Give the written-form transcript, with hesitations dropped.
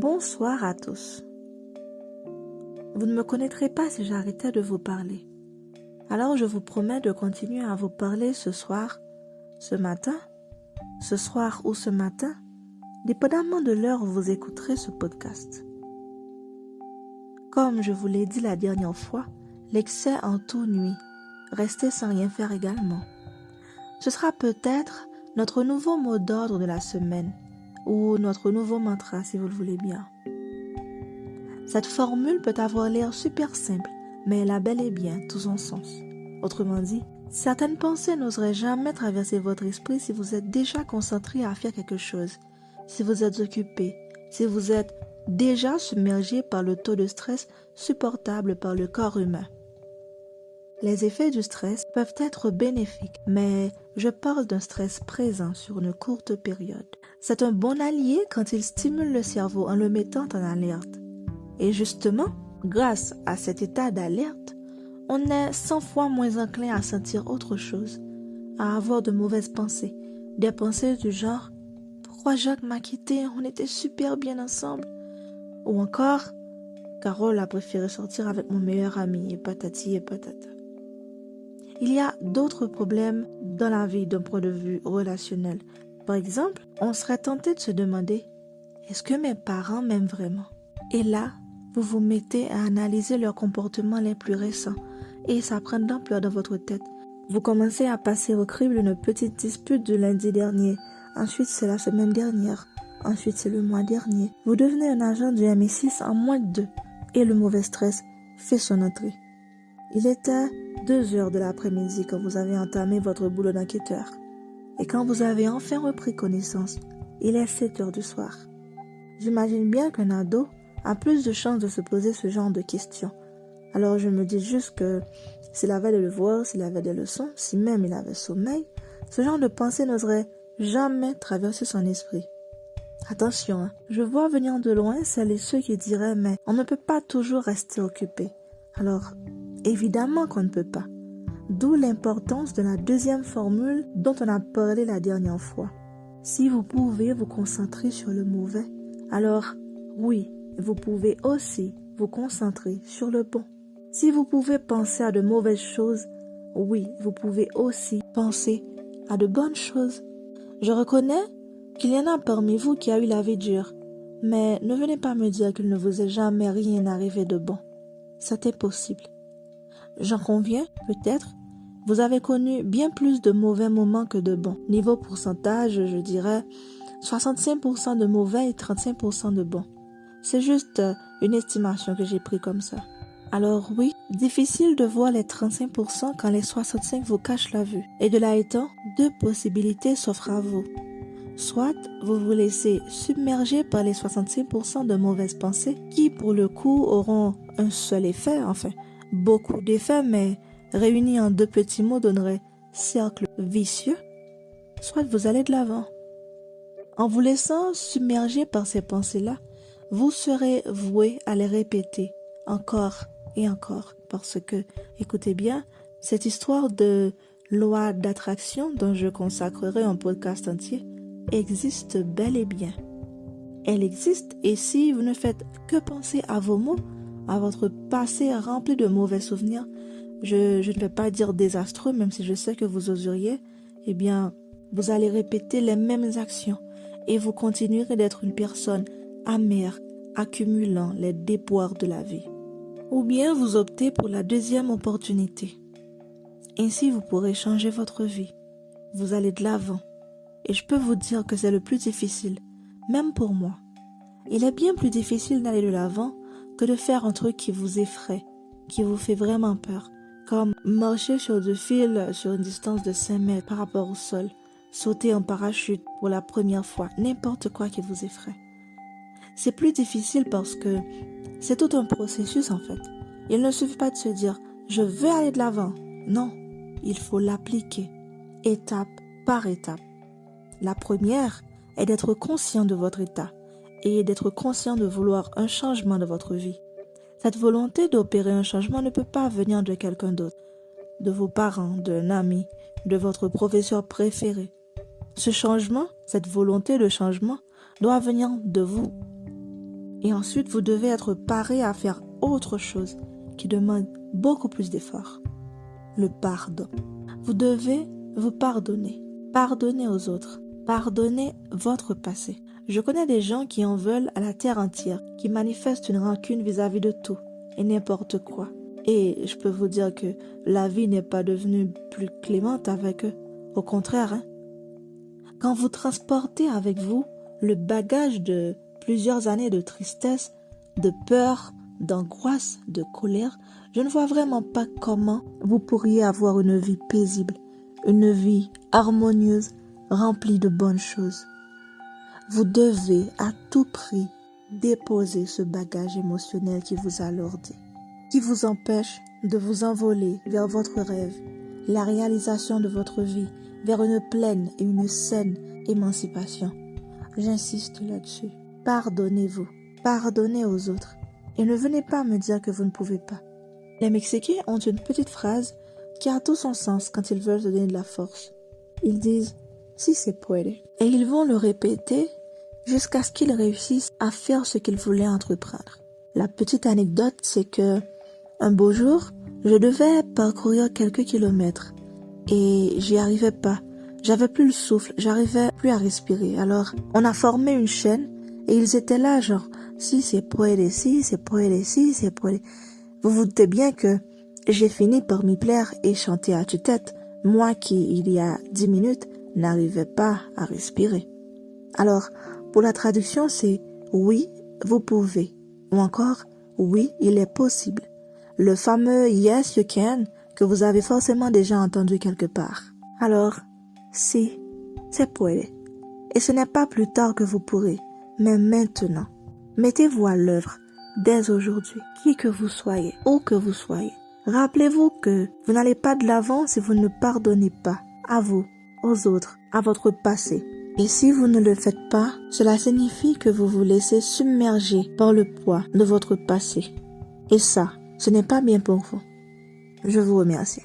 Bonsoir à tous. Vous ne me connaîtrez pas si j'arrêtais de vous parler. Alors je vous promets de continuer à vous parler ce soir, ce matin, ce soir ou ce matin, dépendamment de l'heure où vous écouterez ce podcast. Comme je vous l'ai dit la dernière fois, l'excès en tout nuit. Restez sans rien faire également. Ce sera peut-être notre nouveau mot d'ordre de la semaine, ou notre nouveau mantra si vous le voulez bien. Cette formule peut avoir l'air super simple, mais elle a bel et bien tout son sens. Autrement dit, certaines pensées n'oseraient jamais traverser votre esprit si vous êtes déjà concentré à faire quelque chose, si vous êtes occupé, si vous êtes déjà submergé par le taux de stress supportable par le corps humain. Les effets du stress peuvent être bénéfiques, mais je parle d'un stress présent sur une courte période. C'est un bon allié quand il stimule le cerveau en le mettant en alerte. Et justement, grâce à cet état d'alerte, on est 100 fois moins enclin à sentir autre chose, à avoir de mauvaises pensées, des pensées du genre « Pourquoi Jacques m'a quitté? On était super bien ensemble. » Ou encore « Carole a préféré sortir avec mon meilleur ami et patati et patata. » Il y a d'autres problèmes dans la vie d'un point de vue relationnel. Par exemple, on serait tenté de se demander « Est-ce que mes parents m'aiment vraiment ?» Et là, vous vous mettez à analyser leurs comportements les plus récents et ça prend de l'ampleur dans votre tête. Vous commencez à passer au crible une petite dispute du lundi dernier. Ensuite, c'est la semaine dernière. Ensuite, c'est le mois dernier. Vous devenez un agent du MI6 en moins de 2 et le mauvais stress fait son entrée. Il était 2 heures de l'après-midi quand vous avez entamé votre boulot d'enquêteur. Et quand vous avez enfin repris connaissance, il est 7 heures du soir. J'imagine bien qu'un ado a plus de chances de se poser ce genre de questions. Alors je me dis juste que s'il avait des devoirs, s'il avait des leçons, si même il avait sommeil, ce genre de pensée n'oserait jamais traverser son esprit. Attention, je vois venir de loin celles et ceux qui diraient « mais on ne peut pas toujours rester occupé ». Alors, évidemment qu'on ne peut pas. D'où l'importance de la deuxième formule dont on a parlé la dernière fois. Si vous pouvez vous concentrer sur le mauvais, alors oui, vous pouvez aussi vous concentrer sur le bon. Si vous pouvez penser à de mauvaises choses, oui, vous pouvez aussi penser à de bonnes choses. Je reconnais qu'il y en a parmi vous qui a eu la vie dure, mais ne venez pas me dire qu'il ne vous est jamais rien arrivé de bon. C'est impossible. J'en conviens, peut-être, vous avez connu bien plus de mauvais moments que de bons. Niveau pourcentage, je dirais 65% de mauvais et 35% de bons. C'est juste une estimation que j'ai prise comme ça. Alors oui, difficile de voir les 35% quand les 65% vous cachent la vue. Et de là étant, 2 possibilités s'offrent à vous. Soit vous vous laissez submerger par les 65% de mauvaises pensées qui, pour le coup, auront un seul effet, enfin, beaucoup d'effets, mais réunis en 2 petits mots donneraient cercle vicieux. Soit vous allez de l'avant. En vous laissant submerger par ces pensées-là, vous serez voué à les répéter encore et encore parce que, écoutez bien, cette histoire de loi d'attraction dont je consacrerai un podcast entier existe bel et bien. Elle existe et si vous ne faites que penser à vos mots, à votre passé rempli de mauvais souvenirs, je ne vais pas dire désastreux même si je sais que vous oseriez, eh bien, vous allez répéter les mêmes actions et vous continuerez d'être une personne amère, accumulant les déboires de la vie. Ou bien vous optez pour la deuxième opportunité. Ainsi, vous pourrez changer votre vie. Vous allez de l'avant. Et je peux vous dire que c'est le plus difficile, même pour moi. Il est bien plus difficile d'aller de l'avant que de faire un truc qui vous effraie, qui vous fait vraiment peur, comme marcher sur 2 fils sur une distance de 5 mètres par rapport au sol, sauter en parachute pour la première fois, n'importe quoi qui vous effraie. C'est plus difficile parce que c'est tout un processus en fait. Il ne suffit pas de se dire « je veux aller de l'avant ». Non, il faut l'appliquer, étape par étape. La première est d'être conscient de votre état et d'être conscient de vouloir un changement de votre vie. Cette volonté d'opérer un changement ne peut pas venir de quelqu'un d'autre, de vos parents, d'un ami, de votre professeur préféré. Ce changement, cette volonté de changement, doit venir de vous. Et ensuite, vous devez être paré à faire autre chose qui demande beaucoup plus d'efforts. Le pardon. Vous devez vous pardonner. Pardonnez aux autres. Pardonnez votre passé. Je connais des gens qui en veulent à la terre entière, qui manifestent une rancune vis-à-vis de tout et n'importe quoi. Et je peux vous dire que la vie n'est pas devenue plus clémente avec eux. Au contraire, Quand vous transportez avec vous le bagage de plusieurs années de tristesse, de peur, d'angoisse, de colère, je ne vois vraiment pas comment vous pourriez avoir une vie paisible, une vie harmonieuse, remplie de bonnes choses. Vous devez à tout prix déposer ce bagage émotionnel qui vous alourdit, qui vous empêche de vous envoler vers votre rêve, la réalisation de votre vie, vers une pleine et une saine émancipation. J'insiste là-dessus. Pardonnez-vous, pardonnez aux autres et ne venez pas me dire que vous ne pouvez pas. Les Mexicains ont une petite phrase qui a tout son sens quand ils veulent se donner de la force. Ils disent « si se puede » et ils vont le répéter jusqu'à ce qu'ils réussissent à faire ce qu'ils voulaient entreprendre. La petite anecdote, c'est que un beau jour, je devais parcourir quelques kilomètres et j'y arrivais pas. J'avais plus le souffle, j'arrivais plus à respirer. Alors, on a formé une chaîne et ils étaient là genre si se puede, si se puede, si se puede. Vous vous doutez bien que j'ai fini par m'y plaire et chanter à tue-tête, moi qui, il y a 10 minutes, n'arrivais pas à respirer. Alors, pour la traduction, c'est « oui, vous pouvez » ou encore « oui, il est possible ». Le fameux « yes, you can » que vous avez forcément déjà entendu quelque part. Alors, si, se puede. Et ce n'est pas plus tard que vous pourrez, mais maintenant. Mettez-vous à l'œuvre dès aujourd'hui, qui que vous soyez, où que vous soyez. Rappelez-vous que vous n'allez pas de l'avant si vous ne pardonnez pas à vous, aux autres, à votre passé. Et si vous ne le faites pas, cela signifie que vous vous laissez submerger par le poids de votre passé. Et ça, ce n'est pas bien pour vous. Je vous remercie.